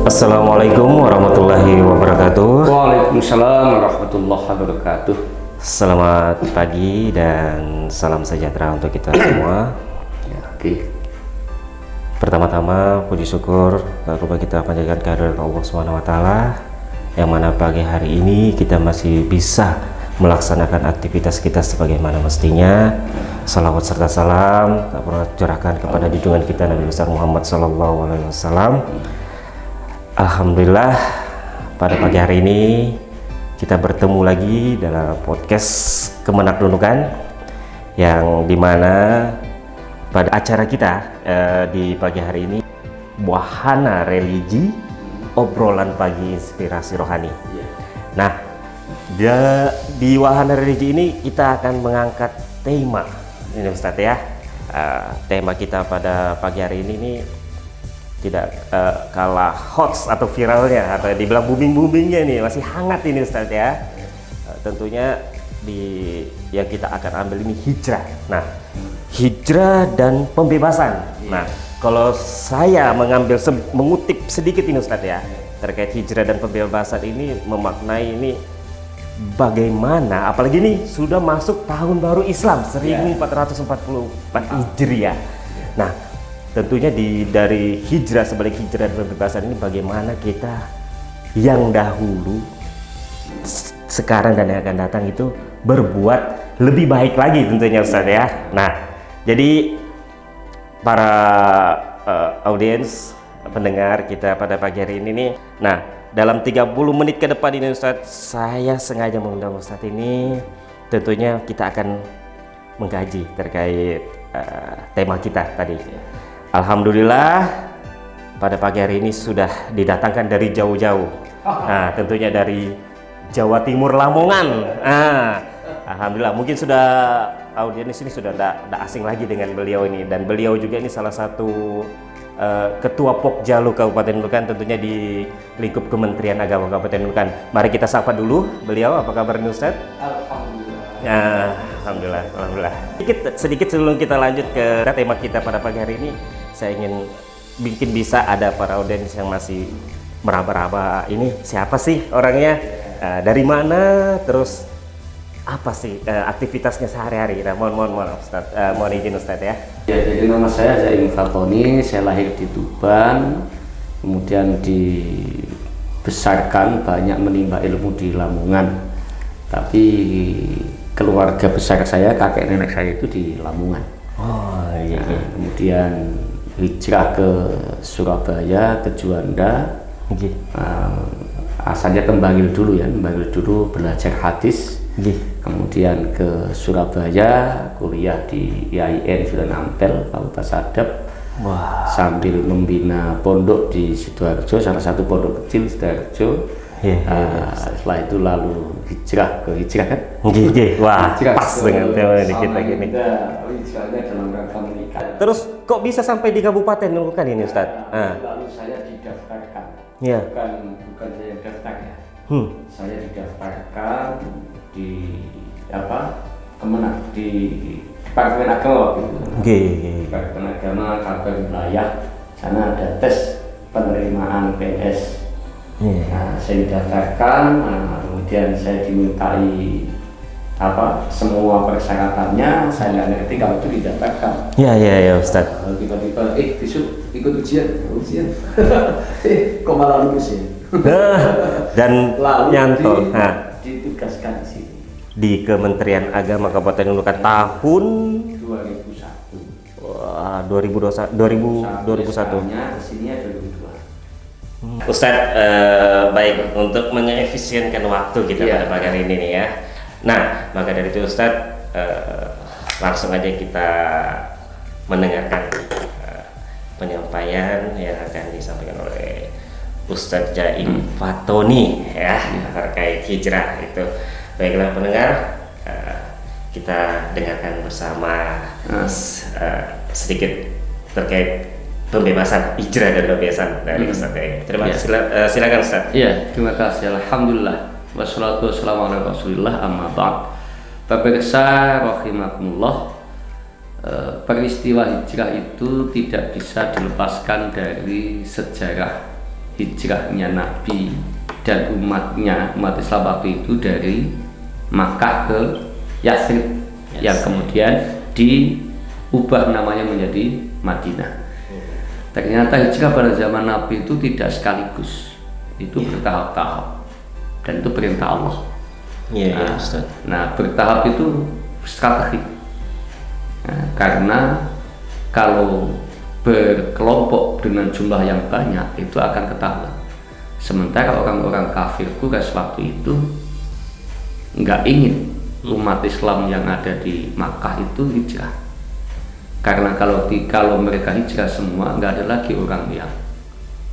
Assalamualaikum warahmatullahi wabarakatuh. Waalaikumsalam warahmatullahi wabarakatuh. Selamat pagi dan salam sejahtera untuk kita semua. Ya, oke. Pertama-tama puji syukur tak lupa kita panjatkan kehadirat Allah Subhanahu wa taala yang mana pagi hari ini kita masih bisa melaksanakan aktivitas kita sebagaimana mestinya. Salawat serta salam tak pernah curahkan kepada junjungan kita Nabi besar Muhammad sallallahu alaihi wasallam. Alhamdulillah pada pagi hari ini kita bertemu lagi dalam podcast Kemenak Nunukan yang dimana pada acara kita di pagi hari ini wahana religi obrolan pagi inspirasi rohani. Nah di wahana religi ini kita akan mengangkat tema ini Ustadz ya. Tema kita pada pagi hari ini nih tidak kalah hot atau viralnya atau dibilang booming-boomingnya nih, masih hangat ini Ustadz ya. Tentunya yang kita akan ambil ini hijrah. Nah, hijrah dan pembebasan. Nah, kalau saya mengutip sedikit ini Ustadz ya, terkait hijrah dan pembebasan ini memaknai ini bagaimana, apalagi ini sudah masuk tahun baru Islam 1444 Hijriah. Nah, tentunya dari hijrah, sebalik hijrah dan pembebasan ini bagaimana kita yang dahulu, sekarang dan yang akan datang itu berbuat lebih baik lagi tentunya Ustaz ya. Nah, jadi para audiens pendengar kita pada pagi hari ini nih, nah dalam 30 menit ke depan ini Ustaz, saya sengaja mengundang Ustaz ini, tentunya kita akan mengkaji terkait tema kita tadi. Alhamdulillah pada pagi hari ini sudah didatangkan dari jauh-jauh. Nah, tentunya dari Jawa Timur, Lamongan. Alhamdulillah, mungkin sudah audiens ini sudah tidak asing lagi dengan beliau ini, dan beliau juga ini salah satu Ketua Pokjalu Kabupaten Nunukan, tentunya di lingkup Kementerian Agama Kabupaten Nunukan. Mari kita sapa dulu beliau. Apa kabar Ustaz? Alhamdulillah. Alhamdulillah. Sedikit sebelum kita lanjut ke tema kita pada pagi hari ini, saya ingin bisa ada para audiens yang masih meraba-raba ini siapa sih orangnya, dari mana, terus apa sih aktivitasnya sehari-hari. Nah, mohon Ustaz, mohon izin Ustaz ya. Ya, jadi nama saya Zaim Fatoni, saya lahir di Tuban, kemudian dibesarkan banyak menimba ilmu di Lamongan. Tapi keluarga besar saya, kakek nenek saya itu di Lamongan. Oh iya. Nah, kemudian hijrah ke Surabaya, ke Juanda. Asalnya ke Bangil dulu ya, Bangil dulu belajar hadis. Kemudian ke Surabaya, kuliah di IAIN Sunan Ampel, Fakultas Adab. Wah. Sambil membina pondok di Sidoarjo, salah satu pondok kecil Sidoarjo. Setelah itu lalu hijrah kan? Wah, hijrah pas dengan tema kita gini. Hijrahnya dalam rangka menikah. Terus kok bisa sampai di Kabupaten Nunukan ini Ustaz? Lalu saya didaftarkan. Ya. Bukan saya daftar ya. Saya didaftarkan di Kemenak, di Departemen Agama waktu itu. Departemen Agama, Kabupaten Wilayah. Sana ada tes penerimaan PNS. Nah, saya didaftarkan, kemudian saya dimintai semua persyaratannya. Saya nggak ngerti kalau itu didaftarkan. Ya Ustaz. Tiba-tiba, besok ikut ujian. Kok malah lulus ya? Dan nyantol. Ditugaskan di sini. Di Kementerian Agama Kabupaten Nunukan tahun 2001. Wah, 2021. Kesininya 2002. Ustadz, baik, untuk mengefisienkan waktu kita pada pagi hari ini nih ya. Nah, maka dari itu Ustadz, langsung aja kita mendengarkan penyampaian yang akan disampaikan oleh Ustadz Zaim Fatoni ya, terkait hijrah itu. Baiklah pendengar, kita dengarkan bersama sedikit terkait pembebasan hijrah dan pembebasan dari Ustaz. Terima kasih. Silakan Ustaz. Iya, terima kasih. Alhamdulillah. Wassalatu wassalamu ala Rasulillah, amma ba'd. Pemirsa rahimakumullah, peristiwa hijrah itu tidak bisa dilepaskan dari sejarah hijrahnya Nabi dan umat Islam waktu itu dari Makkah ke Yathrib yang kemudian diubah namanya menjadi Madinah. Ternyata hijrah pada zaman Nabi itu tidak sekaligus, itu bertahap-tahap, dan itu perintah Allah. Nah, bertahap itu strategi. Nah, karena kalau berkelompok dengan jumlah yang banyak itu akan ketahuan. Sementara orang-orang kafir Quraisy waktu itu nggak ingin umat Islam yang ada di Makkah itu hijrah. Karena kalau mereka hijrah semua, nggak ada lagi orang yang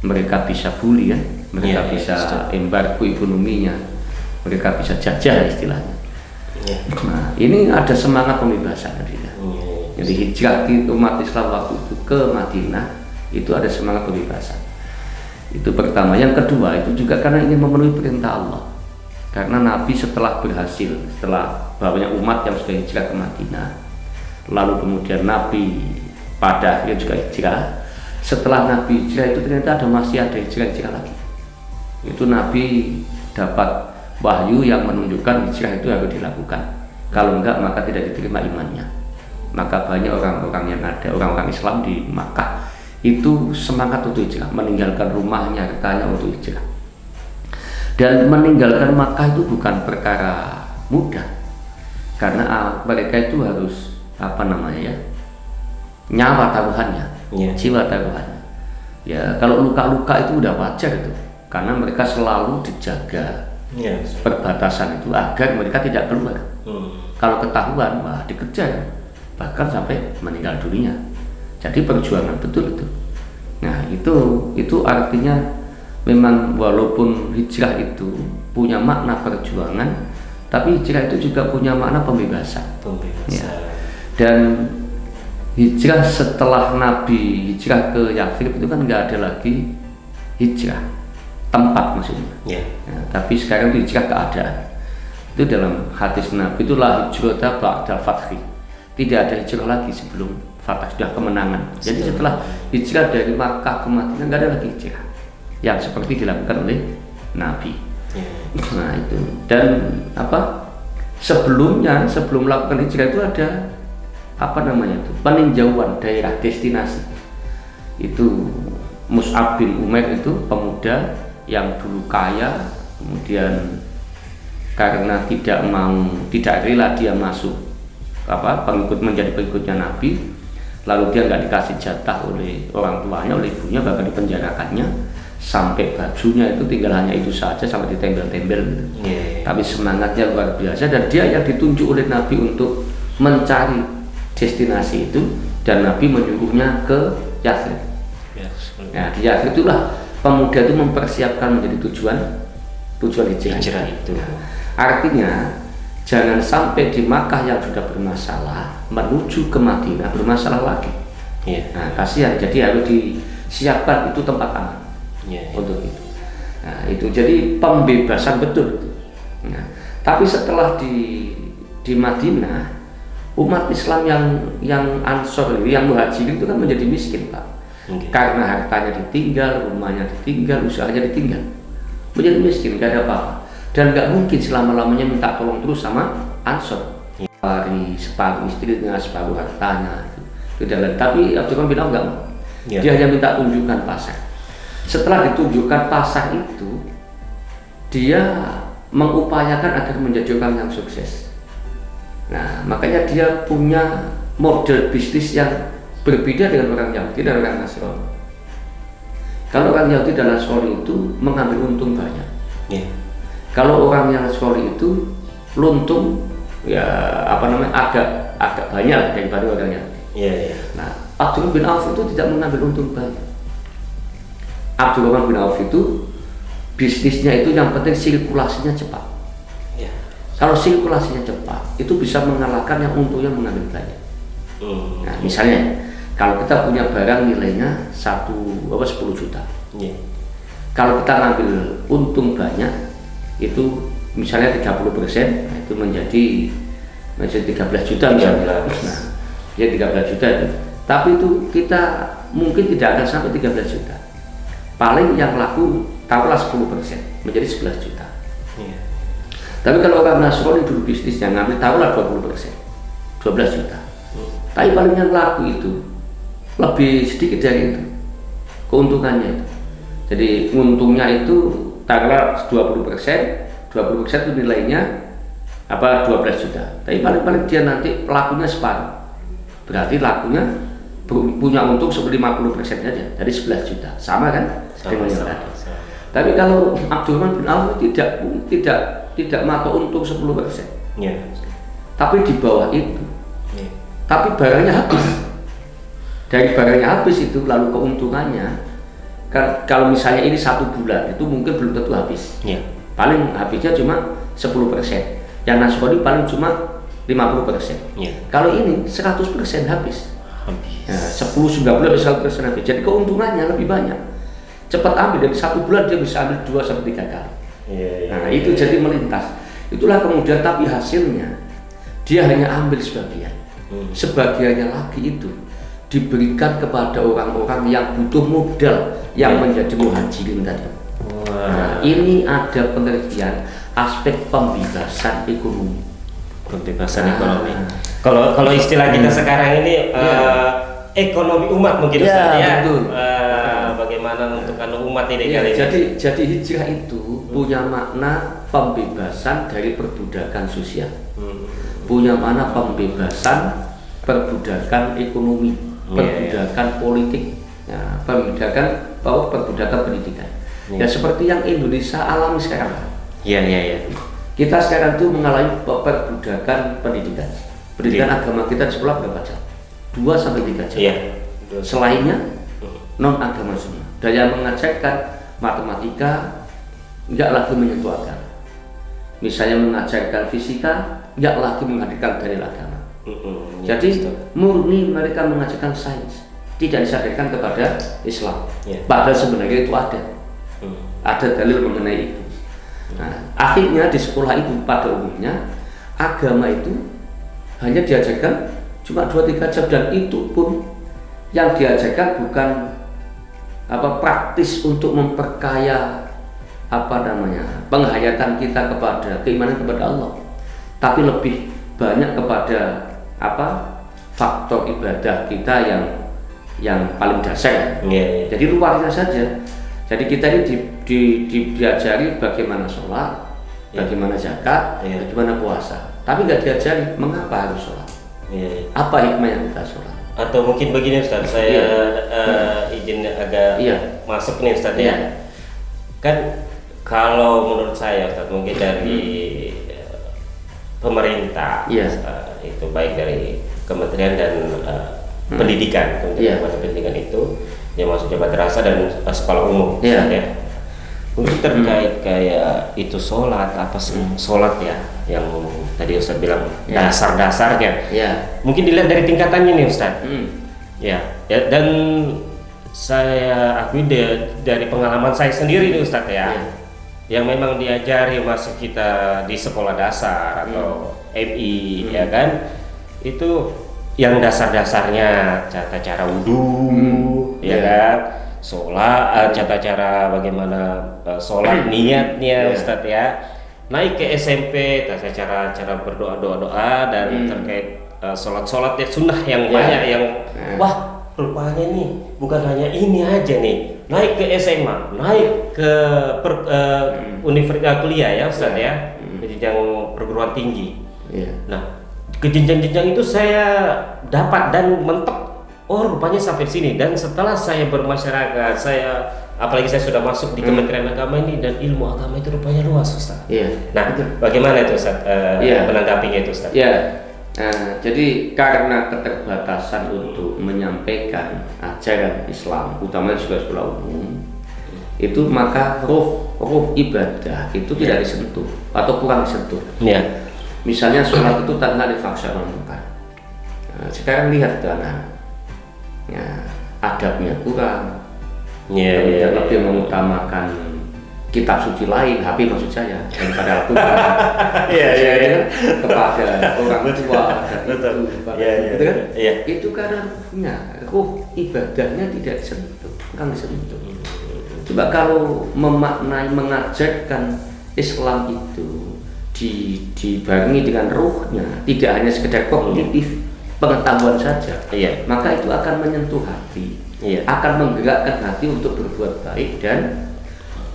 mereka bisa bully, ya, mereka bisa embargo ekonominya, mereka bisa jajah istilahnya. Nah, ini ada semangat pembebasan tadi. Jadi hijrah umat Islam waktu itu ke Madinah itu ada semangat pembebasan. Itu pertama. Yang kedua itu juga karena ingin memenuhi perintah Allah. Karena Nabi setelah banyak umat yang sudah hijrah ke Madinah, lalu kemudian Nabi pada akhirnya juga hijrah. Setelah Nabi hijrah itu ternyata masih ada hijrah lagi. Itu Nabi dapat wahyu yang menunjukkan hijrah itu harus dilakukan. Kalau enggak maka tidak diterima imannya. Maka banyak orang-orang Islam di Makkah itu semangat untuk hijrah, meninggalkan rumahnya, hartanya untuk hijrah. Dan meninggalkan Makkah itu bukan perkara mudah, karena mereka itu harus nyawa taruhannya, jiwa taruhannya. Ya, kalau luka-luka itu udah wajar itu, karena mereka selalu dijaga perbatasan itu agar mereka tidak keluar. Kalau ketahuan, dikejar, bahkan sampai meninggal dunia. Jadi perjuangan betul itu. Nah, itu artinya memang walaupun hijrah itu punya makna perjuangan, tapi hijrah itu juga punya makna pembebasan. Ya. Dan hijrah setelah Nabi hijrah ke Yathrib itu kan nggak ada lagi hijrah tempat maksudnya. Nah, tapi sekarang itu hijrah keadaan. Itu dalam hadis Nabi itulah hijrah ba'dal fathi. Tidak ada hijrah lagi sebelum Fatah, sudah kemenangan. Jadi setelah hijrah dari Makkah ke Madinah nggak ada lagi hijrah yang seperti dilakukan oleh Nabi. Nah itu. Dan sebelum melakukan hijrah itu ada peninjauan daerah destinasi. Itu Mus'ab bin Umair itu pemuda yang dulu kaya, kemudian karena tidak rela dia masuk menjadi pengikutnya Nabi, lalu dia nggak dikasih jatah oleh orang tuanya, oleh ibunya, bahkan dipenjarakannya sampai bajunya itu tinggal hanya itu saja sampai ditembel-tembel gitu. Tapi semangatnya luar biasa, dan dia yang ditunjuk oleh Nabi untuk mencari destinasi itu, dan Nabi menyuruhnya ke Yathrib. Nah, di Yathrib itulah pemuda itu mempersiapkan menjadi tujuan hijrah itu. Artinya jangan sampai di Makkah yang sudah bermasalah menuju ke Madinah bermasalah lagi. Nah, kasihan. Jadi harus disiapkan itu tempat aman untuk itu. Nah, itu jadi pembebasan betul itu. Nah, tapi setelah di Madinah, umat Islam yang Ansor, yang Muhajirin itu kan menjadi miskin, Pak. Karena hartanya ditinggal, rumahnya ditinggal, usahanya ditinggal, menjadi miskin, nggak ada apa-apa. Dan nggak mungkin selama-lamanya minta tolong terus sama Ansor. Separuh istrinya, separuh hartanya itu. Tapi Abdurrahman bin Auf nggak mau. Dia hanya minta tunjukkan pasar. Setelah ditunjukkan pasar itu, dia mengupayakan agar menjadi orang yang sukses. Nah, makanya dia punya model bisnis yang berbeda dengan orang Yahudi dan orang Nasrani. Kalau orang Yahudi dan Nasrani itu mengambil untung banyak. Kalau orang yang Nasrani itu luntung agak banyak daripada orang Yahudi. Nah, Abdurrahman bin Auf itu tidak mengambil untung banyak. Abdurrahman bin Auf itu bisnisnya itu yang penting sirkulasinya cepat. Kalau sirkulasinya cepat, itu bisa mengalahkan yang untungnya mengambil banyak. Nah, misalnya kalau kita punya barang nilainya 10 juta. Kalau kita ngambil untung banyak, itu misalnya 30%, nah itu menjadi 13 juta misalnya. Nah, ya 13 juta itu. Tapi itu kita mungkin tidak akan sampai 13 juta. paling yang laku taruhlah 10% menjadi 11 juta. Iya. Tapi kalau orang Nasrani dulu bisnisnya ngambil taruhlah 20%, 12 juta. Tapi paling yang laku itu lebih sedikit dari itu keuntungannya itu. Jadi untungnya itu taruhlah 20%, 20% itu nilainya 12 juta. Tapi paling dia nanti lakunya separuh. Berarti lakunya punya untung 50% saja, dari 11 juta. Sama kan? Dengan yang tadi. Tapi kalau Abdurrahman bin Auf tidak matok untung 10%. Iya. Tapi di bawah itu. Iya. Tapi barangnya habis. Dari barangnya habis itu lalu keuntungannya kalau misalnya ini 1 bulan itu mungkin belum tentu habis. Iya. Paling habisnya cuma 10%. Yang Nasrani paling cuma 50%. Iya. Kalau ini 100% habis. Habis. Ya, 10, 90, 100% habis. Jadi keuntungannya lebih banyak. Cepat ambil, dari 1 bulan dia bisa ambil 2-3 kali. Iya, iya, Nah iya. itu jadi melintas. Itulah kemudian tapi hasilnya dia hanya ambil sebagian. Sebagiannya lagi itu diberikan kepada orang-orang yang butuh modal yang menjadi muhajirin tadi. Nah, ini ada pengertian aspek pembebasan ekonomi. Pembebasan ekonomi. Kalau istilah kita sekarang ini ekonomi umat mungkin Ustaz, ya. Betul. Bagaimana menentukan umat ini Ya, kali ini? jadi hijrah itu punya makna pembebasan dari perbudakan sosial. Punya makna pembebasan perbudakan ekonomi, perbudakan politik, ya, perbudakan pendidikan. Ya seperti yang Indonesia alami sekarang. Iya, iya, iya. Kita sekarang tuh mengalami perbudakan pendidikan. Pendidikan agama kita di sekolah berapa jam? 2-3 jam. Iya. Selainnya non agama semua. Dan yang mengajarkan matematika nggak lagi menyentuh agama. Misalnya mengajarkan fisika nggak lagi menghadirkan dalil agama. Jadi murni mereka mengajarkan sains, tidak disadarkan kepada Islam. Padahal sebenarnya itu ada dalil mengenai itu. Nah, akhirnya di sekolah itu pada umumnya agama itu hanya diajarkan cuma 2-3 jam, dan itu pun yang diajarkan bukan praktis untuk memperkaya penghayatan kita kepada keimanan kepada Allah, tapi lebih banyak kepada faktor ibadah kita yang paling dasar. Jadi luarnya saja. Jadi kita ini diajari bagaimana sholat, bagaimana zakat, bagaimana puasa, tapi nggak diajari mengapa harus sholat, apa hikmah yang kita sholat. Atau mungkin begini Ustaz, saya izin agak masuk nih Ustaz, ya. Kan kalau menurut saya Ustaz, mungkin dari pemerintah, itu baik dari kementerian dan pendidikan, pendidikan itu yang maksudnya madrasah dan sekolah umum, ya. Mungkin terkait kayak itu sholat, sholat ya, yang tadi Ustaz bilang dasar-dasarnya, mungkin dilihat dari tingkatannya nih Ustaz. Ya, dan saya akui dari pengalaman saya sendiri nih Ustaz, ya. Yang memang diajari masuk kita di sekolah dasar atau MI, ya kan, itu yang dasar-dasarnya tata cara wudhu, ya kan, sholat, tata cara bagaimana sholat, niatnya Ustadz, ya. Naik ke SMP, tata cara berdoa dan terkait sholat ya sunnah yang banyak yang wah rupanya nih bukan hanya ini aja nih. Naik ke SMA, naik ke universitas kuliah ya Ustadz, ya, ke jenjang perguruan tinggi. Nah, ke jenjang-jenjang itu saya dapat dan mentok, oh rupanya sampai sini. Dan setelah saya bermasyarakat, apalagi saya sudah masuk di Kementerian Agama ini, dan ilmu agama itu rupanya luas Ustaz. Nah, bagaimana itu Ustaz menanggapinya itu Ustaz? Jadi karena keterbatasan untuk menyampaikan ajaran Islam, utamanya juga sekolah umum, itu maka ruh ibadah itu tidak disentuh atau kurang disentuh. Misalnya sholat itu tanpa difaksakan munkar. Sekarang lihat anak, adabnya kurang. Lebih mengutamakan kitab suci lain, HP maksud saya, daripada Al-Quran. Kepada orang tua itu kan? Itu karena ruh ibadahnya tidak disentuh, kurang disentuh. Coba kalau memaknai, mengajarkan Islam itu dibarengi dengan ruhnya, tidak hanya sekedar kognitif pengetahuan saja, maka itu akan menyentuh hati, akan menggerakkan hati untuk berbuat baik dan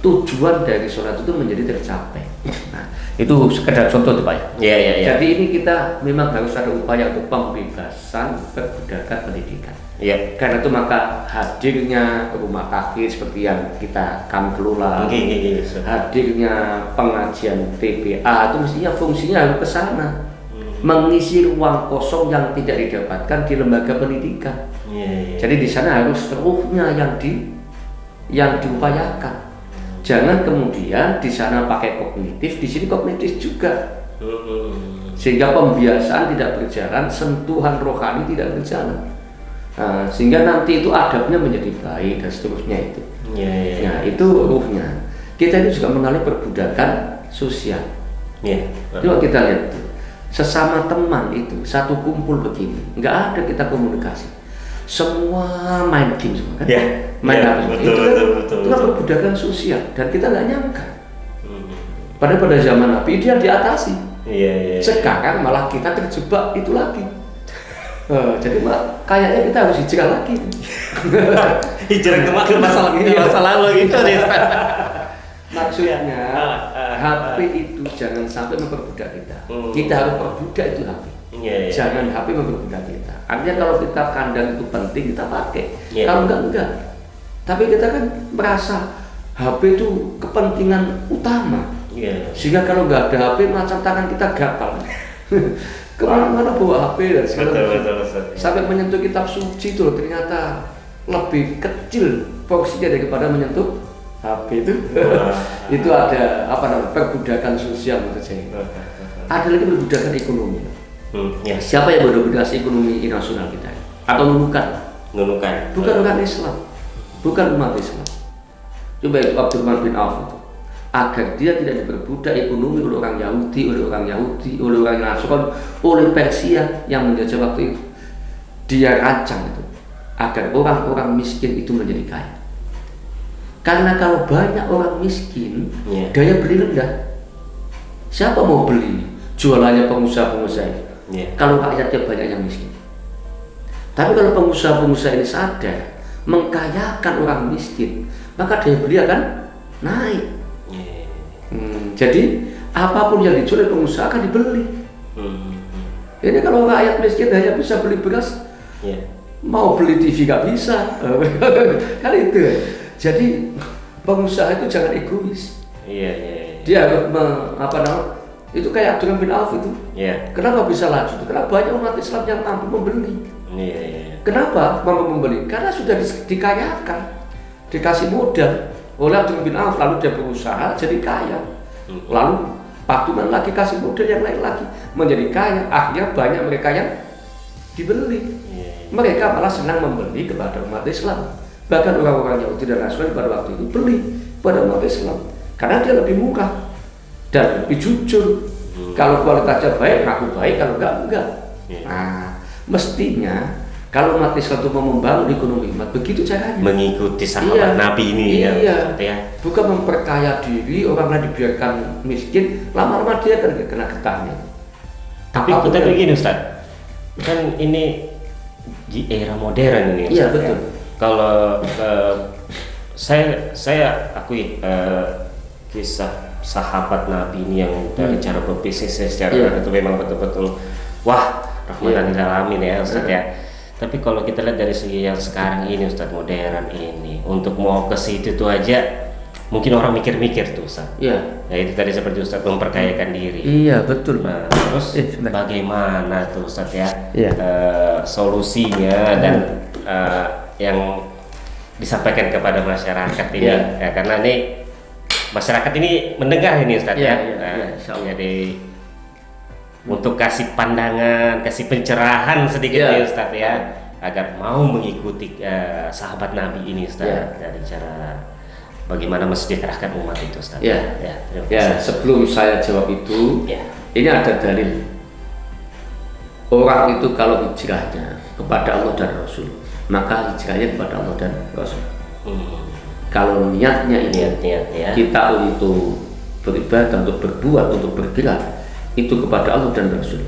tujuan dari sholat itu menjadi tercapai. Nah, itu sekedar contoh tuh Pak ya. Jadi ini kita memang harus ada upaya untuk pembebasan perbudakan pendidikan. Karena itu maka hadirnya rumah takfir seperti yang kami kelola, hadirnya pengajian TPA itu mestinya fungsinya harus ke sana, mengisi ruang kosong yang tidak didapatkan di lembaga pendidikan. Jadi di sana harus ruhnya yang diupayakan. Jangan kemudian di sana pakai kognitif, di sini kognitif juga, sehingga pembiasaan tidak berjalan, sentuhan rohani tidak berjalan. Nah, sehingga nanti itu adabnya menjadi baik dan seterusnya itu. Nah, itu ruhnya. Kita ini juga mengalami perbudakan sosial. Coba kita lihat tuh, sesama teman itu satu kumpul begini, nggak ada kita komunikasi. Semua main game semua kan? Main HP. Itu kan perbudakan sosial dan kita nggak nyangka. Padahal pada zaman Nabi dia diatasi. Sekarang malah kita terjebak itu lagi. Jadi kayaknya kita harus hijrah lagi. Hijrah ke masa lalu gitu. Maksudnya HP itu jangan sampai memperbudak kita. Kita harus perbudak itu HP. Jangan HP memperbudak kita. Artinya kalau kita kandang itu penting kita pakai. Kalau enggak. Tapi kita kan merasa HP itu kepentingan utama. Sehingga kalau nggak ada HP macam tangan kita gatal. Kemana-mana bawa HP dan segala sampai menyentuh kitab suci itu ternyata lebih kecil porsinya daripada menyentuh HP itu. Itu ada perbudakan sosial menurut saya. Ada lagi perbudakan ekonomi. Siapa yang mendominasi ekonomi nasional kita? Atau nunukan? Bukan orang Islam, bukan umat Islam. Coba itu Abdurrahman bin Auf itu, agar dia tidak diperbudak ekonomi oleh orang Yahudi, oleh orang Nasrani, oleh Persia yang menjajah waktu itu. Dia rancang itu agar orang-orang miskin itu menjadi kaya. Karena kalau banyak orang miskin, daya beli rendah. Siapa mau beli jualannya pengusaha-pengusaha? Kalau rakyatnya banyak yang miskin. Tapi kalau pengusaha-pengusaha ini sadar mengkayakan orang miskin, maka daya beli akan naik. Jadi apapun yang dijual pengusaha akan dibeli. Ini kalau rakyat miskin hanya bisa beli beras, mau beli TV nggak bisa. Kan itu. Jadi pengusaha itu jangan egois. Dia harus itu kayak Abdurrahman bin Auf itu. Kenapa bisa laju? Karena banyak umat Islam yang mampu membeli. Kenapa mampu membeli? Karena sudah dikayakan, dikasih modal oleh Abdurrahman bin Auf, lalu dia berusaha jadi kaya. Lalu patungan lagi kasih modal yang lain lagi menjadi kaya. Akhirnya banyak mereka yang dibeli. Mereka malah senang membeli kepada umat Islam. Bahkan orang-orang Yahudi dan Nasrani pada waktu itu beli pada umat Islam karena dia lebih murah dan lebih jujur. Kalau kualitasnya baik, ngaku baik, kalau enggak. Nah, mestinya kalau umat Islam itu mau membangun ekonomi umat, begitu caranya. Mengikuti sahabat Nabi ini ya. Bukan memperkaya diri, orang lain dibiarkan miskin, lama-lama dia akan kena getahnya. Tapi kita begini Ustaz, kan ini di era modern ini. Iya betul. Kalau saya akui kisah sahabat Nabi ini yang dari cara berbisnis secara itu memang betul-betul wah rahmatan lil alamin ya Ustaz ya. Tapi kalau kita lihat dari segi yang sekarang ini Ustaz, modern ini, untuk mau ke situ tuh aja mungkin orang mikir-mikir tuh Ustaz. Ya itu tadi seperti Ustaz memperkayakan diri. Iya betul. Nah, terus bagaimana tuh Ustaz ya, solusinya dan yang disampaikan kepada masyarakat ini ya, karena ini masyarakat ini mendengar ini Ustaz jadi untuk kasih pandangan, kasih pencerahan sedikit ya Ustaz ya, agar mau mengikuti sahabat Nabi ini Ustaz dari cara bagaimana mensejahterakan umat itu Ustaz. Terima kasih. Sebelum saya jawab itu, ini ada dalil. Orang itu kalau hijrahnya kepada Allah dan Rasul, maka hijrahnya kepada Allah dan Rasul. Kalau niatnya ini niat ya. kita untuk beribadah, untuk berbuat, untuk bergerak itu kepada Allah dan Rasul,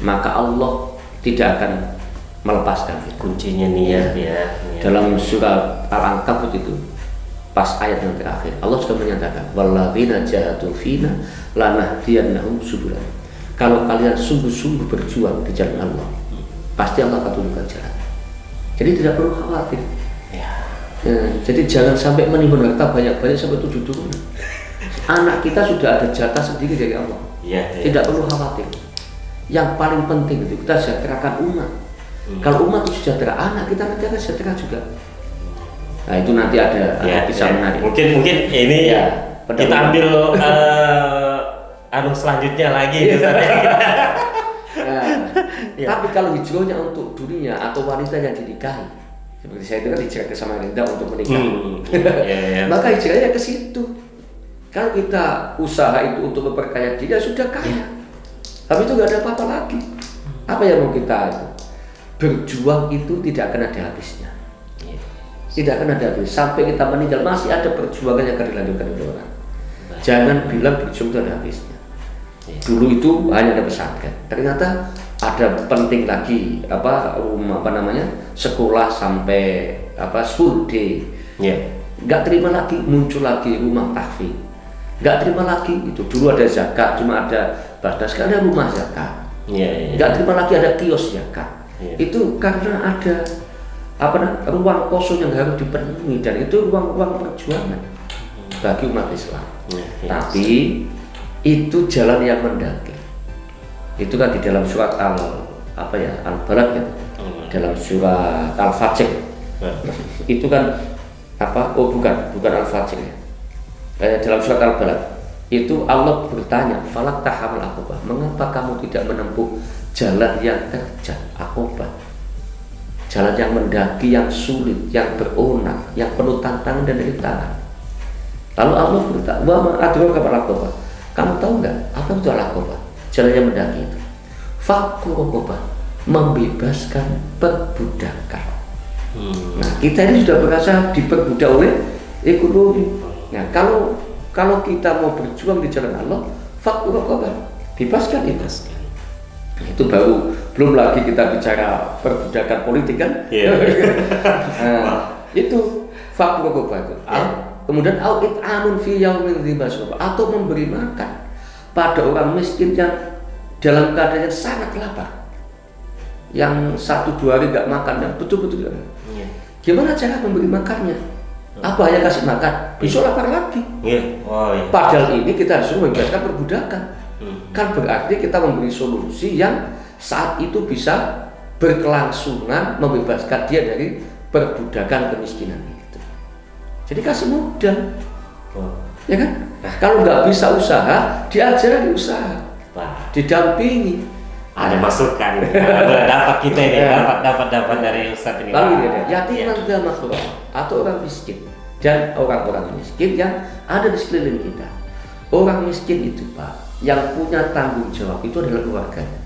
maka Allah tidak akan melepaskan kita. Kuncinya niat ya. Niat. Dalam surat Al-Ankabut itu pas ayat yang terakhir Allah sudah menyatakan walladzina jahadu fina lanahdiyannahum subulana. Kalau kalian sungguh-sungguh berjuang di jalan Allah, pasti Allah akan tunjukkan jalan. Jadi tidak perlu khawatir. Ya, jadi jangan sampai menimbun harta banyak-banyak sampai 7 turunan. Anak kita sudah ada jatah sendiri dari Allah. Ya. Tidak perlu khawatir. Yang paling penting itu kita sejahterakan umat. Kalau umat itu sejahtera, anak kita nanti akan sejahtera juga. Nah itu nanti ada kisah menarik. Mungkin ini ya, kita ambil anu selanjutnya lagi. Tapi kalau hijrahnya untuk dunia atau wanita yang dinikahi, seperti saya itu kan hijrah ke Samarinda untuk menikah, maka hijrahnya ke situ. Kalau kita usaha itu untuk memperkaya diri, sudah kaya. Tapi itu nggak ada apa-apa lagi. Apa yang mau kita berjuang itu tidak akan ada habisnya. Tidak akan ada habis. Sampai kita meninggal masih ada perjuangan yang akan dilanjutkan oleh orang. Jangan bilang berjuang itu ada habisnya. Dulu itu hanya ada pesantren. Ternyata ada penting lagi sekolah sampai school day. Nggak terima lagi, muncul lagi rumah tahfiz. Nggak terima lagi itu. Dulu ada zakat, cuma ada batas. Sekarang ada rumah zakat. Nggak terima lagi ada kios zakat. Itu karena ada ruang kosong yang harus dipenuhi, dan itu ruang-ruang perjuangan bagi umat Islam. Tapi itu jalan yang mendaki. Itu kan di dalam surat Al-Balad kan, dalam surat Al-Fajr. Itu kan bukan Al-Fajr ya. Dalam surat Al-Balad itu Allah bertanya, falak tahamal aqobah, mengapa kamu tidak menempuh jalan yang terjal aqobah, jalan yang mendaki, yang sulit, yang beronak, yang penuh tantangan dan rintangan. Lalu Allah bertanya, wa ma adraka mal aqobah, kamu tahu nggak apa itu al-aqobah? Jalan yang mendaki itu fakku aqobah, membebaskan perbudakan. Nah kita ini sudah berasa diperbudak oleh ekonomi. Nah kalau kita mau berjuang di jalan Allah, fakku aqobah, bebaskan. Itu baru, belum lagi kita bicara perbudakan politik kan. Itu fakku aqobah itu. Kemudian it'amun fi yaumin dzi masghaba, atau memberi makan pada orang miskin yang dalam keadaan yang sangat lapar, yang 1-2 hari nggak makan, dan betul-betul gimana cara memberi makannya? Apa hanya kasih makan, besok lapar lagi. Padahal ini kita harus membebaskan perbudakan. Kan berarti kita memberi solusi yang saat itu bisa berkelangsungan membebaskan dia dari perbudakan kemiskinan itu. Jadi kasih modal, ya kan? Kalau nggak bisa usaha, diajari usaha, didampingi. Ada masukan, dapat kita ini, dapat dari Ustadz ini. Lalu yatim atau orang miskin dan orang-orang miskin yang ada di sekeliling kita. Orang miskin itu Pak, yang punya tanggung jawab itu adalah keluarganya.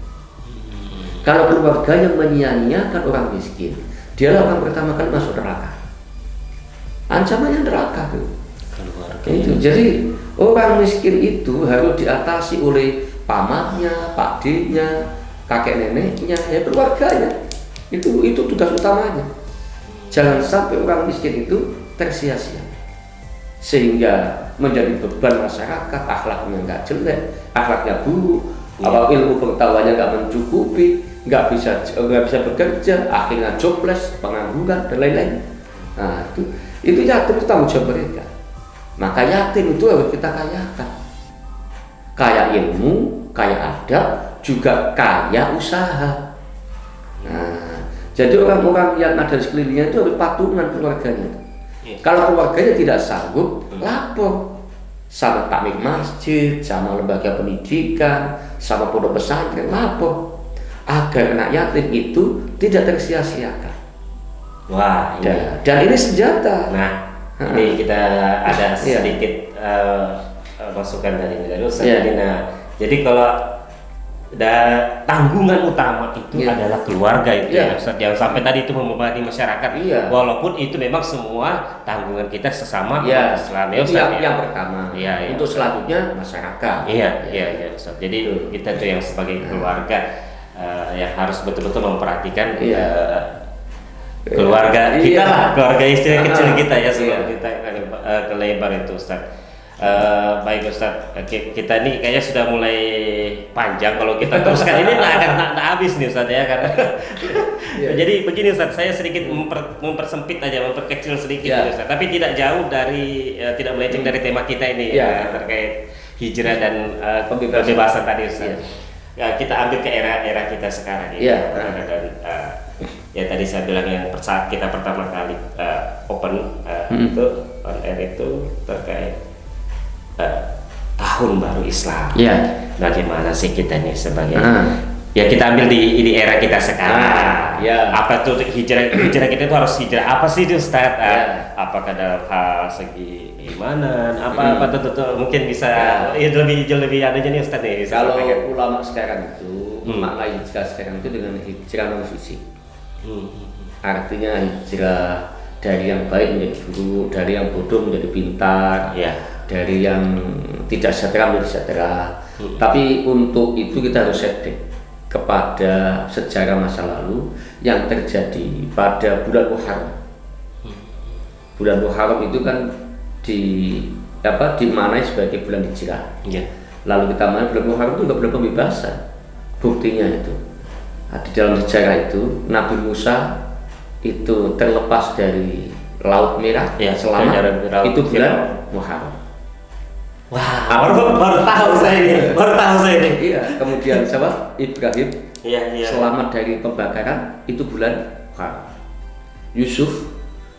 Kalau keluarga yang menyia-nyiakan orang miskin, dialah orang pertama kali masuk neraka. Ancamannya neraka tuh. Itu. Jadi orang miskin itu harus diatasi oleh pamannya, pakdenya, kakek neneknya, ya keluarganya. Itu tugas utamanya. Jangan sampai orang miskin itu tersia-sia sehingga menjadi beban masyarakat, akhlaknya nggak jelek, akhlaknya buruk, ilmu pengetahuannya nggak mencukupi, nggak bisa bekerja, akhirnya jobless, pengangguran dan lain-lain. Nah itu yatim, itu tanggung jawab mereka. Maka yatim itu harus kita kayakan, kaya ilmu, kaya adab, juga kaya usaha. Nah, jadi orang-orang yang ada di sekelilingnya itu harus patungan keluarganya. Kalau keluarganya tidak sanggup, lapor sama takmir masjid, sama lembaga pendidikan, sama pondok pesantren, lapor agar anak yatim itu tidak tersia-siakan. Wah, dan ini senjata. Nah, ini kita ada sedikit masukan dari Ustaz. Nah, jadi kalau dan tanggungan utama itu adalah keluarga itu ya Ustaz. Jangan sampai tadi itu membebani masyarakat. Walaupun itu memang semua tanggungan kita sesama umat Islam ya Ustaz. Yang pertama. Untuk selanjutnya masyarakat. Iya Ustaz. Jadi kita tuh yang sebagai keluarga yang harus betul-betul memperhatikan keluarga kita lah, keluarga istri kecil kita ya sebelum kita ke lebar itu Ustaz. Baik Ustaz, kita ini kayaknya sudah mulai panjang. Kalau kita teruskan ini akan habis nih Ustaz ya karena jadi begini Ustaz, saya sedikit mempersempit aja, memperkecil sedikit Ustaz, tapi tidak jauh dari tidak melenceng dari tema kita ini terkait hijrah dan pembebasan tadi Ustaz. Kita ambil ke era kita sekarang ini. Ya tadi saya bilang yang saat kita pertama kali open itu on air itu terkait tahun baru Islam. Bagaimana sih kita nih sebagai ya kita ambil di era kita sekarang. Apa tuh hijrah kita itu harus hijrah apa sih itu Ustaz? Apakah dalam hal segi keimanan apa tuh mungkin bisa lebih adanya nih Ustaz nih. Kalau ulama sekarang itu memaknai hijrah sekarang itu dengan hijrah non fisik. Artinya hijrah dari yang baik menjadi buruk, dari yang bodoh menjadi pintar, dari yang tidak sejahtera menjadi sejahtera. Tapi untuk itu kita harus setback kepada sejarah masa lalu yang terjadi pada bulan Muharram. Bulan Muharram itu kan dimaknai sebagai bulan hijrah. Lalu kita maknai bulan Muharram itu juga bulan pembebasan. Buktinya itu di dalam sejarah itu Nabi Musa itu terlepas dari Laut Merah selamat itu bulan Muharram. Wah, baru tahu saya ini. Kemudian siapa? Ibrahim selamat dari pembakaran itu bulan Muharram. Yusuf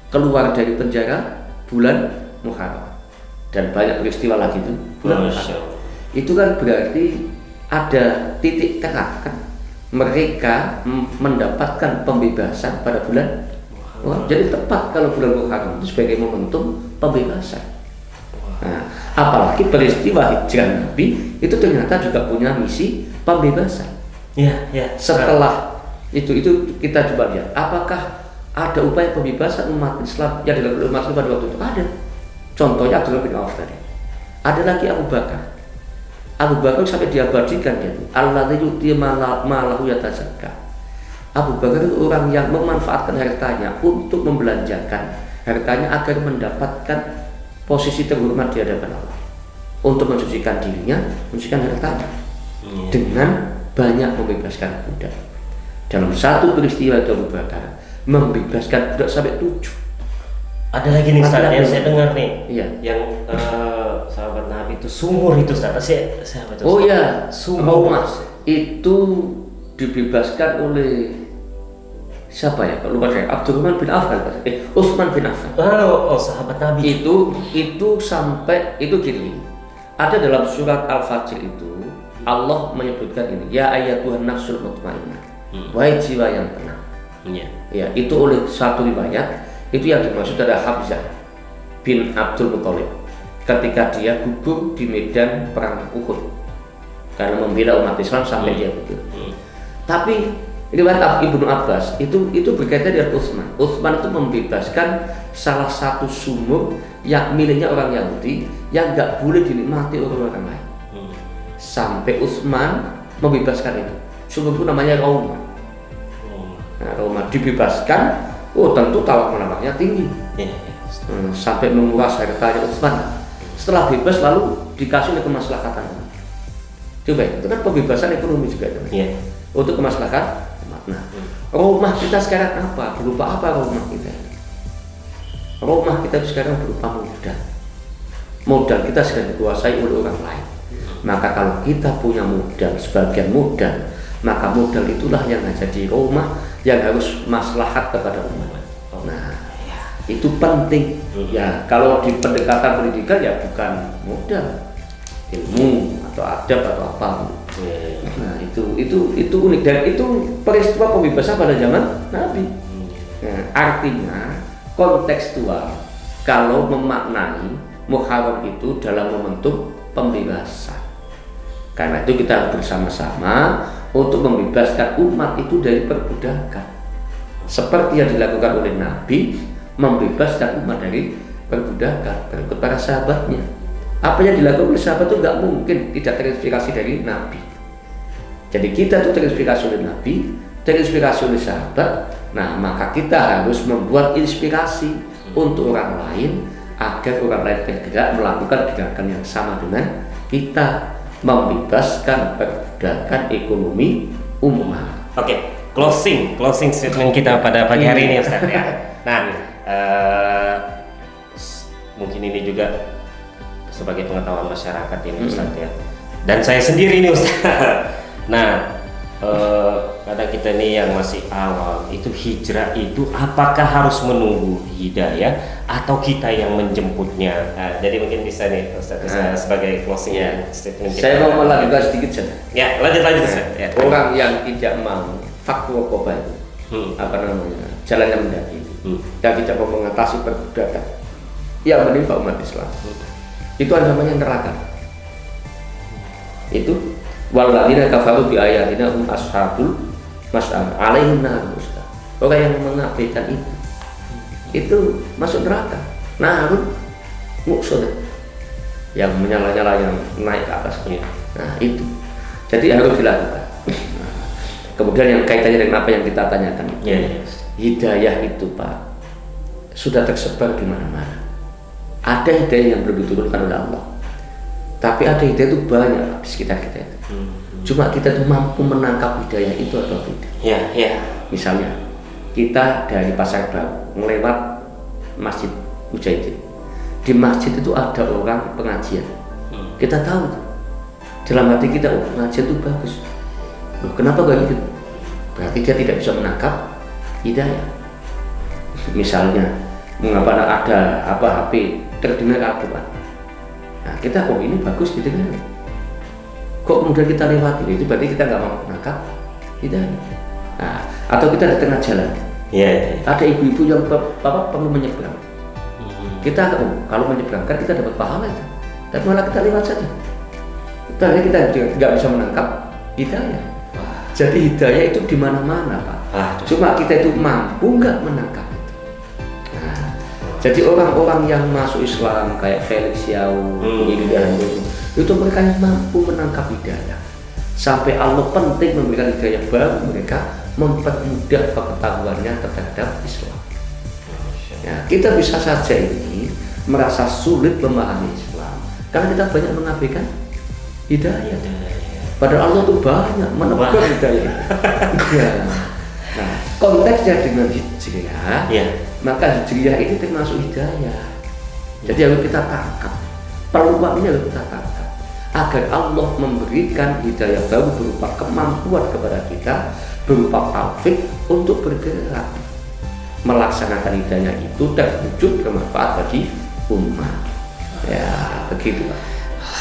keluar dari penjara bulan Muharram. Dan banyak peristiwa lagi itu bulan Muharram. Itu kan berarti ada titik terang kan? Mereka mendapatkan pembebasan pada bulan Muharram. Jadi tepat kalau bulan Muharram itu sebagai momentum pembebasan. Nah, apalagi peristiwa hijrah Nabi itu ternyata juga punya misi pembebasan. Setelah itu kita coba lihat apakah ada upaya pembebasan umat Islam yang dilakukan umat Islam pada waktu itu? Ada. Contohnya Abdullah bin Auf tadi. Ada lagi Abu Bakar. Abu Bakar sampai diabadikan dia. Alladzi yu'ti malahu yatazakka. Abu Bakar itu orang yang memanfaatkan hartanya untuk membelanjakan hartanya agar mendapatkan posisi terhormat di hadapan Allah, untuk mensucikan dirinya, mensucikan hartanya dengan banyak membebaskan budak. Dalam satu peristiwa itu Abu Bakar membebaskan budak sampai 7. Ada lagi nih Ustaz yang saya dengar nih, yang sahabat Nabi itu sumur itu Ustaz. Siapa itu? Sumur itu dibebaskan oleh siapa ya? Kalau lupa saya, Abdurrahman bin Auf kan? Utsman bin Affan. Sahabat Nabi. Itu sampai itu gini. Ada dalam surat Al-Fajr itu Allah menyebutkan ini, ya ayyatuhan nafsul mutmainnah. Wahai jiwa yang tenang. Itu oleh satu riwayat itu yang dimaksud adalah Hamzah bin Abdul Muthalib ketika dia gugur di medan perang Uhud karena membela umat Islam sampai dia gugur. Tapi riwayat Ibnu Abbas itu berkaitan dengan Utsman. Utsman itu membebaskan salah satu sumur yang miliknya orang Yahudi yang nggak boleh dinikmati oleh orang lain. Sampai Utsman membebaskan itu. Sumur itu namanya Rauma. Nah, Rauma dibebaskan. Tentu tawar menawaknya tinggi. Sampai menguras hartanya Utsman. Setelah bebas lalu dikasih oleh kemaslahatan. Coba itu kan pembebasan ekonomi juga untuk kemaslahatan. Nah, rumah kita sekarang apa? Berupa apa rumah kita? Rumah kita sekarang berupa modal. Modal kita sedang dikuasai oleh orang lain. Maka kalau kita punya modal, sebagian modal, maka modal itulah yang jadi rumah yang harus maslahat kepada umat. Nah, itu penting. Kalau di pendekatan pendidikan ya bukan modal, ilmu atau adab atau apa. Nah, itu unik dan itu peristiwa pembebasan pada zaman Nabi. Nah, artinya kontekstual kalau memaknai Muharram itu dalam momentum pembebasan. Karena itu kita bersama-sama untuk membebaskan umat itu dari perbudakan. Seperti yang dilakukan oleh Nabi, membebaskan umat dari perbudakan berikut para sahabatnya. Apa yang dilakukan oleh sahabat itu nggak mungkin tidak terinspirasi dari Nabi. Jadi kita tuh terinspirasi oleh Nabi, terinspirasi oleh sahabat. Nah, maka kita harus membuat inspirasi untuk orang lain agar orang lain bergerak melakukan gerakan yang sama dengan kita, membebaskan perbudakan ekonomi umat. Oke, closing statement kita pada pagi hari ini Ustaz ya. Nah, mungkin ini juga sebagai pengetahuan masyarakat ini Ustaz ya. Dan saya sendiri nih Ustaz. Nah, kadang kita nih yang masih awal itu hijrah itu apakah harus menunggu hidayah atau kita yang menjemputnya? Nah, jadi mungkin bisa nih Ustaz sebagai closing statement kita. Saya mau melanjutkan sedikit saja. Ya, lanjut Ustaz. Ya. Orang yang tidak mau fakwa koba itu, jalan yang mendaki, dan tidak mau mengatasi perbudakan yang menimpa umat Islam, itu ada namanya neraka. Itu walladzina kafaru bi ayatina hum ashabul mas'am alaihim narun. Orang yang mengabaikan itu masuk neraka. Narun muksud yang menyala-nyala, yang naik ke atas. Nah, itu. Jadi harus dilakukan. Kemudian yang kaitannya dengan apa yang kita tanyakan, hidayah itu Pak sudah tersebar di mana-mana. Ada hidayah yang belum diturunkan oleh Allah, tapi ada hidayah itu banyak di sekitar kita. Cuma kita tuh mampu menangkap hidayah itu atau tidak. Misalnya kita dari Pasar Baru melewat Masjid Mujahidin. Di masjid itu ada orang pengajian. Kita tahu tuh. Dalam hati kita, oh pengajian itu bagus. Loh, kenapa gak gitu? Berarti dia tidak bisa menangkap hidayah. Misalnya mengapa ada HP terdengar Al-Quran. Nah, kita ini bagus didengar. Kok kemudian kita lewati? Itu berarti kita nggak mau menangkap hidayah. Nah, atau kita di tengah jalan. Ada ibu-ibu yang perlu menyeberang. Kita kalau menyeberangkan kita dapat pahala itu, tapi malah kita lewat saja. Kita nggak bisa menangkap hidayah. Jadi hidayah itu di mana-mana Pak. Cuma kita itu mampu nggak menangkap itu. Nah, jadi orang-orang yang masuk Islam kayak Felix Yao, itu mereka yang mampu menangkap hidayah. Sampai Allah penting memberikan hidayah baru, mereka mempermudah pengetahuannya terhadap Islam. Ya, kita bisa saja ini merasa sulit memahami Islam karena kita banyak mengabaikan hidayah. Padahal Allah itu banyak menebar hidayah. Nah, konteksnya dengan hijriah, maka hijriah ini termasuk hidayah. Jadi harus kita tangkap, peluangnya harus kita tangkap agar Allah memberikan hidayah baru berupa kemampuan kepada kita, berupa taufik untuk bergerak melaksanakan hidayah itu terwujud bermanfaat bagi umat. Ya, begitu Pak.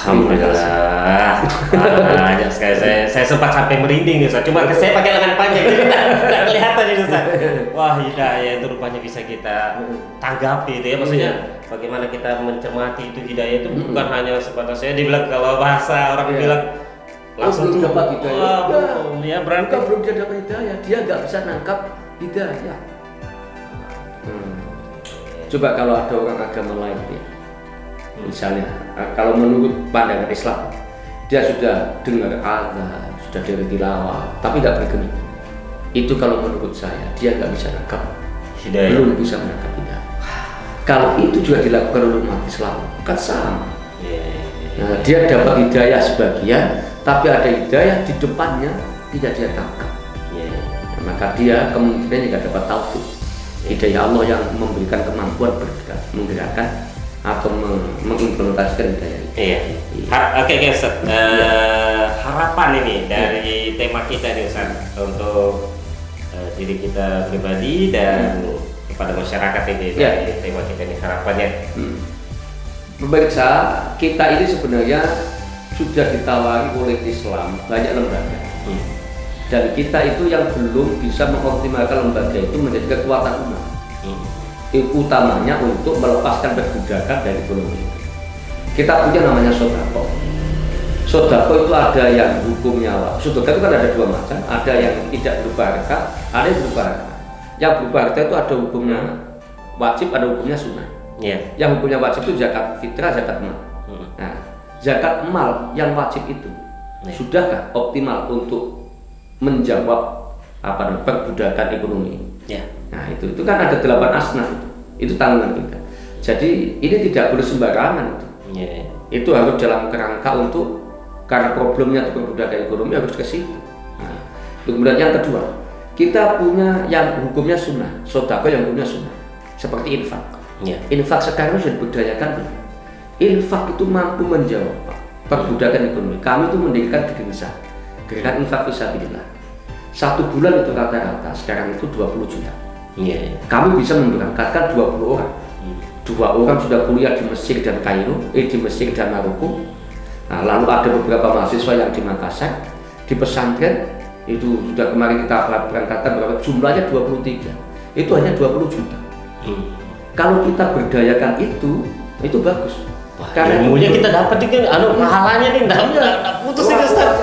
Alhamdulillah. Banyak sekali. Saya sempat sampai merinding nih Ustaz. Cuma saya pakai lengan panjang jadi tidak kelihatan ini Ustaz. Wah, hidayah itu rupanya bisa kita tanggapi itu ya. Maksudnya bagaimana kita mencermati itu hidayah itu bukan hanya sebatas saya dibilang kalau bahasa orang bilang langsung dapat hidayah. Ya berarti belum dia dapat hidayah, dia nggak bisa nangkap hidayah. Coba kalau ada orang agama lain ya. Misalnya, kalau menurut pandangan Islam, dia sudah dengar azan, sudah dengar tilawah, tapi nggak bergemi. Itu kalau menurut saya, dia nggak bisa nangkap hidayah, belum bisa menangkap hidayah. Kalau itu juga dilakukan oleh umat Islam, kan sama. Nah, dia dapat hidayah sebagian, tapi ada hidayah di depannya tidak dia tangkap. Nah, maka dia kemungkinan juga dapat taufik. Hidayah Allah yang memberikan kemampuan bergerak, menggerakkan atau mengimplementasikan hidayah. Oke Ustaz. Harapan ini dari tema kita nih Ustaz untuk diri kita pribadi dan kepada masyarakat ini dari tema kita ini harapannya. Pemirsa, kita ini sebenarnya sudah ditawari oleh Islam banyak lembaga. Dan kita itu yang belum bisa mengoptimalkan lembaga itu menjadi kekuatan umat. Utamanya untuk melepaskan perbudakan dari ekonomi. Kita punya namanya sodako. Sodako itu ada yang hukumnya sodako itu kan ada dua macam, ada yang tidak berupa harta, ada yang berupa harta. Yang berupa harta itu ada hukumnya wajib, ada hukumnya sunnah. Yang hukumnya wajib itu zakat fitrah, zakat mal. Nah, zakat mal yang wajib itu sudahkah optimal untuk menjawab perbudakan ekonomi? Nah itu kan ada 8 asnaf itu tanggungan kita. Jadi ini tidak boleh sembarangan itu. Itu harus dalam kerangka untuk, karena problemnya itu perbudakan ekonomi harus ke situ. Nah, kemudian yang kedua, kita punya yang hukumnya sunnah, sodako yang hukumnya sunnah, seperti infak. Infak sekarang sudah diberdayakan. Infak itu mampu menjawab perbudakan ekonomi. Kami itu mendirikan gerakan infak fisabilillah. 1 bulan itu rata-rata sekarang itu 20 juta. Kami bisa memberangkatkan 20 orang. 2 orang sudah kuliah di Mesir dan Kairo, di Mesir dan Maroko. Nah, lalu ada beberapa mahasiswa yang di Makassar, di pesantren itu sudah kemarin kita berangkatkan berapa jumlahnya 23. Itu hanya 20 juta. Kalau kita berdayakan itu bagus. Karena ilmunya kita dapat juga, pahalanya nih enggak putus ini Ustaz.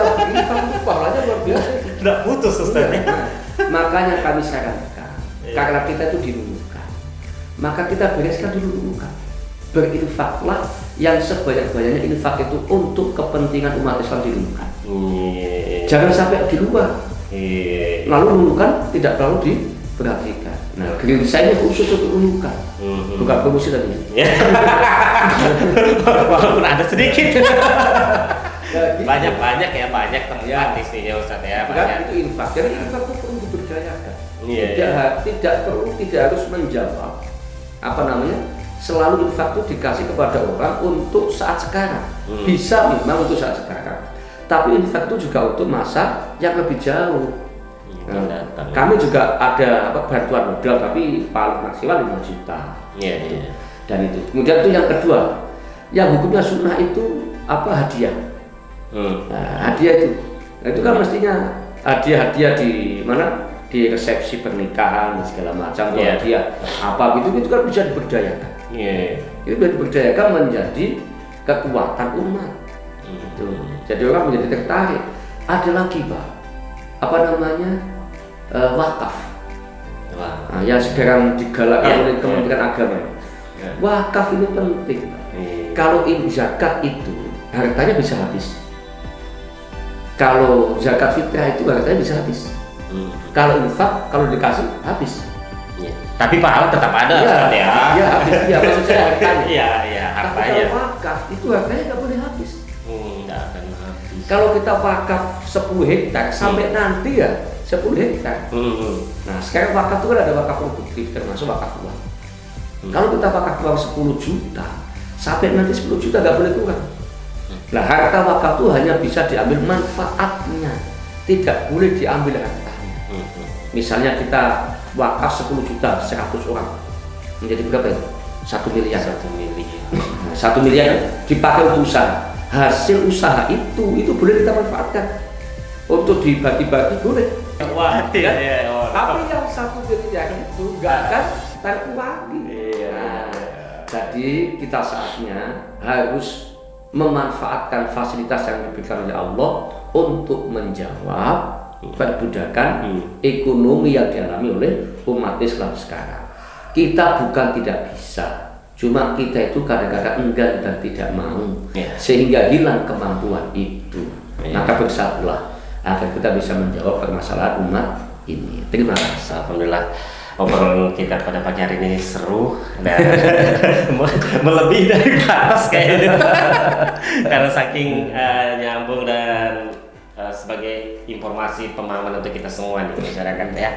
Pahalanya luar biasa. Enggak putus Ustaz. Makanya kami sarankan, karena kita itu dilulukan, maka kita bereskan dulu lulukan. Berinfaklah yang sebanyak-banyaknya infak itu untuk kepentingan umat Islam dilulukan. Jangan sampai di luar. Lalu lulukan tidak terlalu diperhatikan. Nah, gereja ini khusus untuk lulukan, bukan promosi tadi. Walaupun ada sedikit. Banyak tempat di sini ya Ustaz ya. Itu infak. Jadi infak itu perlu diberdayakan. Tidak harus menjawab selalu infak itu dikasih kepada orang untuk saat sekarang. Bisa memang untuk saat sekarang, tapi infak itu juga untuk masa yang lebih jauh. Kami juga ada bantuan modal, tapi paling maksimal 5 juta. Dan itu. Kemudian itu yang kedua, yang hukumnya sunnah itu hadiah. Hadiah itu kan mestinya hadiah di mana, di resepsi pernikahan dan segala macam. Hadiah gitu kan bisa diberdayakan. Itu bisa diberdayakan menjadi kekuatan umat. Jadi orang menjadi tertarik. Ada lagi wakaf. Yang sekarang digalakkan oleh Kementerian Agama. Wakaf ini penting. Kalau zakat itu hartanya bisa habis. Kalau zakat fitrah itu hartanya bisa habis. Kalau infak, kalau dikasih habis. Tapi pahala tetap ada Ustaz ya. Habis. Maksud saya hartanya. Hartanya. Tapi kalau wakaf itu hartanya nggak boleh habis. Nggak akan habis. Kalau kita wakaf 10 hektar sampai nanti 10 hektar. Nah, sekarang wakaf itu kan ada wakaf produktif termasuk wakaf uang. Kalau kita wakaf uang 10 juta sampai nanti 10 juta nggak boleh kurang. Nah, harta wakaf itu hanya bisa diambil manfaatnya, tidak boleh diambil hartanya. Misalnya kita wakaf 10 juta 100 orang, menjadi berapa itu? 1 miliar. 1 miliar. Nah, 1 miliar dipakai untuk usaha. Hasil usaha itu boleh kita manfaatkan untuk dibagi-bagi, boleh. Tapi yang 1 miliar itu nggak akan terkurangi. Jadi kita saatnya harus memanfaatkan fasilitas yang diberikan oleh Allah untuk menjawab perbudakan ekonomi yang dialami oleh umat Islam sekarang. Kita bukan tidak bisa, cuma kita itu kadang-kadang enggan dan tidak mau, sehingga hilang kemampuan itu. Maka bersatulah agar kita bisa menjawab permasalahan umat ini. Terima kasih. Alhamdulillah, obrolan kita pada pagi hari ini seru dan melebihi dari batas kayaknya. Karena saking nyambung dan sebagai informasi pemahaman untuk kita semua nih masyarakat ya.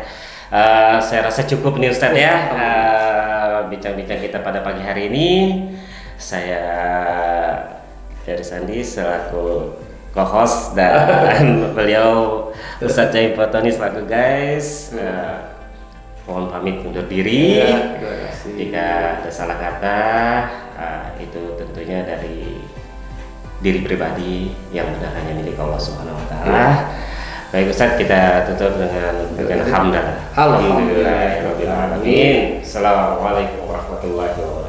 Saya rasa cukup nih Ustadz ya bincang-bincang kita pada pagi hari ini. Saya Ferry Sandi selaku co-host dan beliau Ustadz Jaim Potoni selaku guys. Mohon pamit undur diri. Jika ada salah kata itu tentunya dari diri pribadi yang benar hanya milik Allah Subhanahu wa taala. Baik Ustaz, kita tutup dengan hamdalah. Alhamdulillahirabbil alamin. Assalamualaikum warahmatullahi wabarakatuh.